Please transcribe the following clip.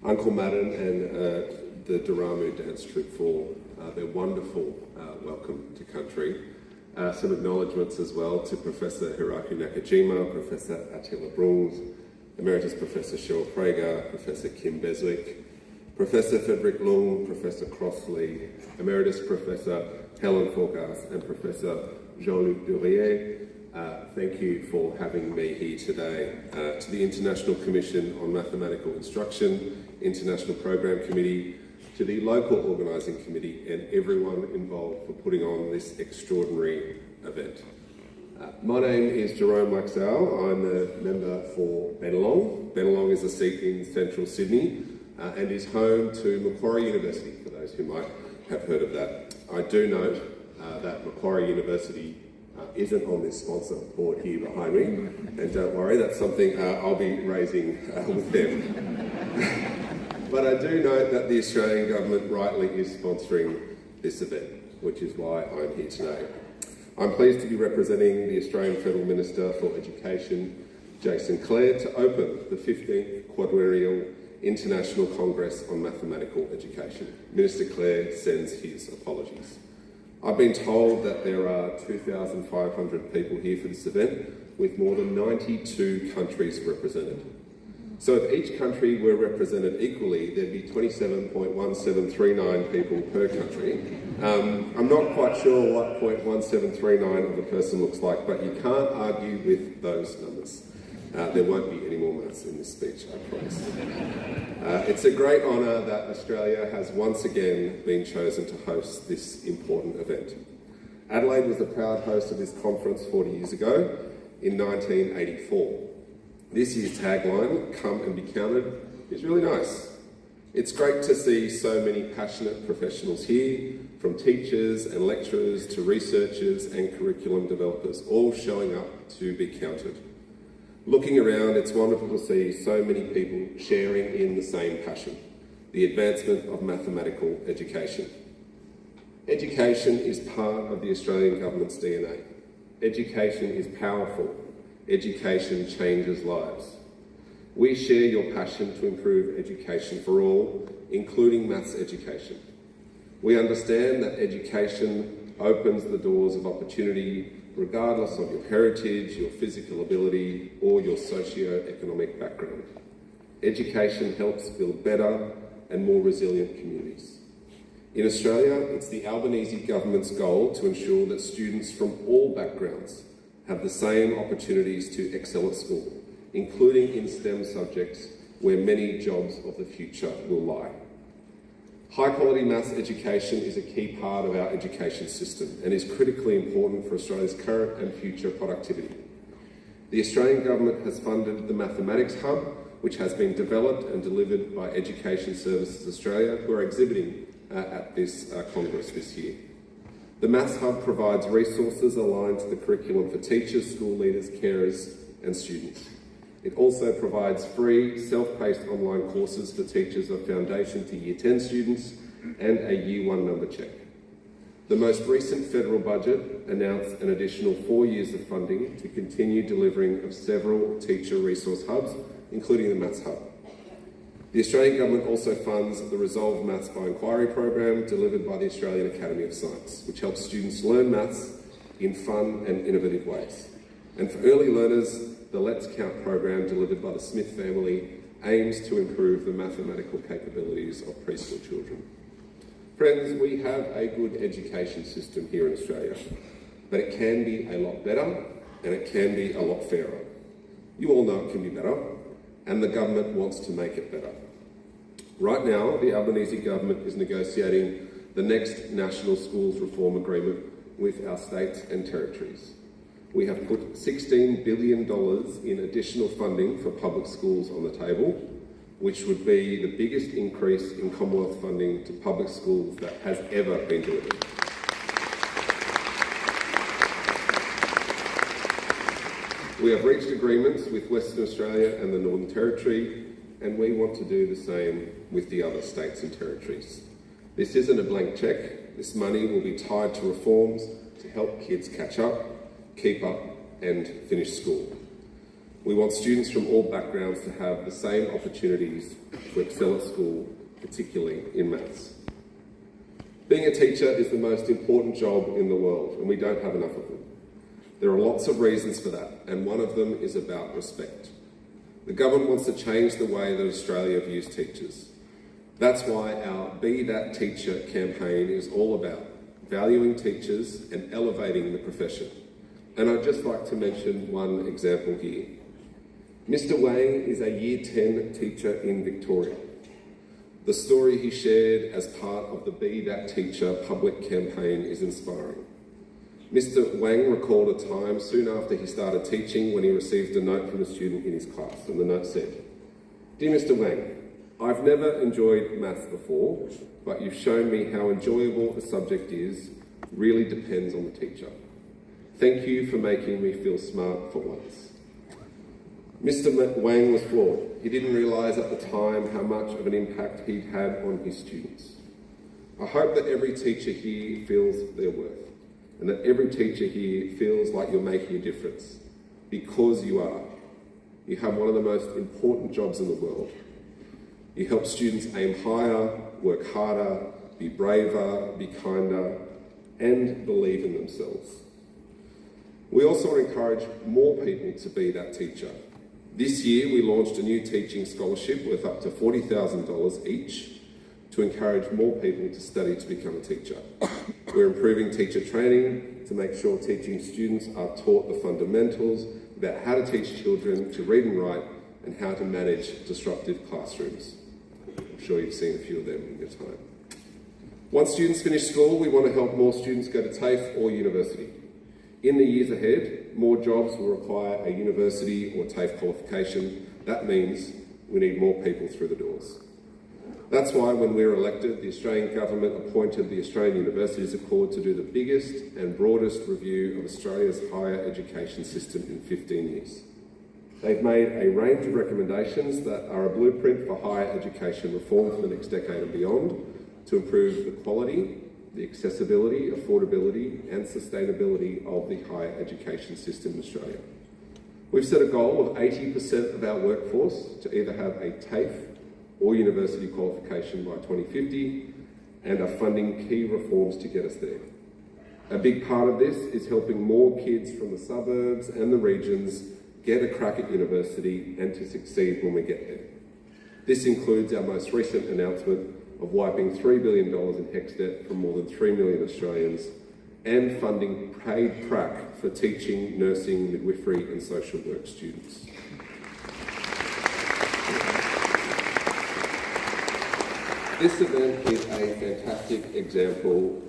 Uncle Madden and the Daramu Dance Troupe for their wonderful welcome to country. Some acknowledgements as well to Professor Hiraku Nakajima, Professor Attila Brungs, Emeritus Professor Cheryl Prager, Professor Kim Beswick, Professor Frederick Lung, Professor Crossley, Emeritus Professor Helen Forgas, and Professor Jean-Luc Durier. Thank you for having me here today. To the International Commission on Mathematical Instruction, International Programme Committee, to the local organising committee and everyone involved for putting on this extraordinary event. My name is Jerome Laxale. I'm a member for Bennelong. Bennelong is a seat in central Sydney and is home to Macquarie University, for those who might have heard of that. I do note that Macquarie University isn't on this sponsor board here behind me, and don't worry, that's something I'll be raising with them. But I do note that the Australian government rightly is sponsoring this event, which is why I'm here today. I'm pleased to be representing the Australian Federal Minister for Education, Jason Clare, to open the 15th Quadrennial International Congress on Mathematical Education. Minister Clare sends his apologies. I've been told that there are 2,500 people here for this event, with more than 92 countries represented. So if each country were represented equally, there'd be 27.1739 people per country. I'm not quite sure what 0.1739 of a person looks like, but you can't argue with those numbers. There won't be any more maths in this speech, I promise. It's a great honour that Australia has once again been chosen to host this important event. Adelaide was the proud host of this conference 40 years ago, in 1984. This year's tagline, "Come and be counted," is really nice. It's great to see so many passionate professionals here, from teachers and lecturers to researchers and curriculum developers, all showing up to be counted. Looking around, it's wonderful to see so many people sharing in the same passion, the advancement of mathematical education. Education is part of the Australian government's DNA. Education is powerful. Education changes lives. We share your passion to improve education for all, including maths education. We understand that education opens the doors of opportunity regardless of your heritage, your physical ability, or your socio-economic background. Education helps build better and more resilient communities. In Australia, it's the Albanese government's goal to ensure that students from all backgrounds have the same opportunities to excel at school, including in STEM subjects where many jobs of the future will lie. High-quality maths education is a key part of our education system and is critically important for Australia's current and future productivity. The Australian government has funded the Mathematics Hub, which has been developed and delivered by Education Services Australia, who are exhibiting at this Congress this year. The Maths Hub provides resources aligned to the curriculum for teachers, school leaders, carers and students. It also provides free, self-paced online courses for teachers of Foundation to Year 10 students and a Year 1 number check. The most recent federal budget announced an additional 4 years of funding to continue delivering of several teacher resource hubs, including the Maths Hub. The Australian Government also funds the Resolve Maths by Inquiry program delivered by the Australian Academy of Science, which helps students learn maths in fun and innovative ways. And for early learners, the Let's Count program delivered by the Smith family aims to improve the mathematical capabilities of preschool children. Friends, we have a good education system here in Australia, but it can be a lot better and it can be a lot fairer. You all know it can be better, and the government wants to make it better. Right now, the Albanese government is negotiating the next National Schools Reform Agreement with our states and territories. We have put $16 billion in additional funding for public schools on the table, which would be the biggest increase in Commonwealth funding to public schools that has ever been delivered. We have reached agreements with Western Australia and the Northern Territory, and we want to do the same with the other states and territories. This isn't a blank cheque. This money will be tied to reforms to help kids catch up, keep up and finish school. We want students from all backgrounds to have the same opportunities to excel at school, particularly in maths. Being a teacher is the most important job in the world, and we don't have enough of them. There are lots of reasons for that, and one of them is about respect. The government wants to change the way that Australia views teachers. That's why our Be That Teacher campaign is all about valuing teachers and elevating the profession. And I'd just like to mention one example here. Mr. Wang is a Year 10 teacher in Victoria. The story he shared as part of the Be That Teacher public campaign is inspiring. Mr. Wang recalled a time soon after he started teaching when he received a note from a student in his class, and the note said, "Dear Mr. Wang, I've never enjoyed maths before, but you've shown me how enjoyable the subject is. Really depends on the teacher. Thank you for making me feel smart for once." Mr. Wang was flawed. He didn't realise at the time how much of an impact he'd had on his students. I hope that every teacher here feels their worth, and that every teacher here feels like you're making a difference, because you are. You have one of the most important jobs in the world. You help students aim higher, work harder, be braver, be kinder, and believe in themselves. We also want to encourage more people to be that teacher. This year, we launched a new teaching scholarship worth up to $40,000 each to encourage more people to study to become a teacher. We're improving teacher training to make sure teaching students are taught the fundamentals about how to teach children to read and write and how to manage disruptive classrooms. I'm sure you've seen a few of them in your time. Once students finish school, we want to help more students go to TAFE or university. In the years ahead, more jobs will require a university or TAFE qualification. That means we need more people through the doors. That's why when we were elected, the Australian government appointed the Australian Universities Accord to do the biggest and broadest review of Australia's higher education system in 15 years. They've made a range of recommendations that are a blueprint for higher education reform for the next decade and beyond to improve the quality, the accessibility, affordability and sustainability of the higher education system in Australia. We've set a goal of 80% of our workforce to either have a TAFE or university qualification by 2050 and are funding key reforms to get us there. A big part of this is helping more kids from the suburbs and the regions get a crack at university and to succeed when we get there. This includes our most recent announcement of wiping $3 billion in HECS debt from more than 3 million Australians and funding paid prac for teaching, nursing, midwifery and social work students. This event is a fantastic example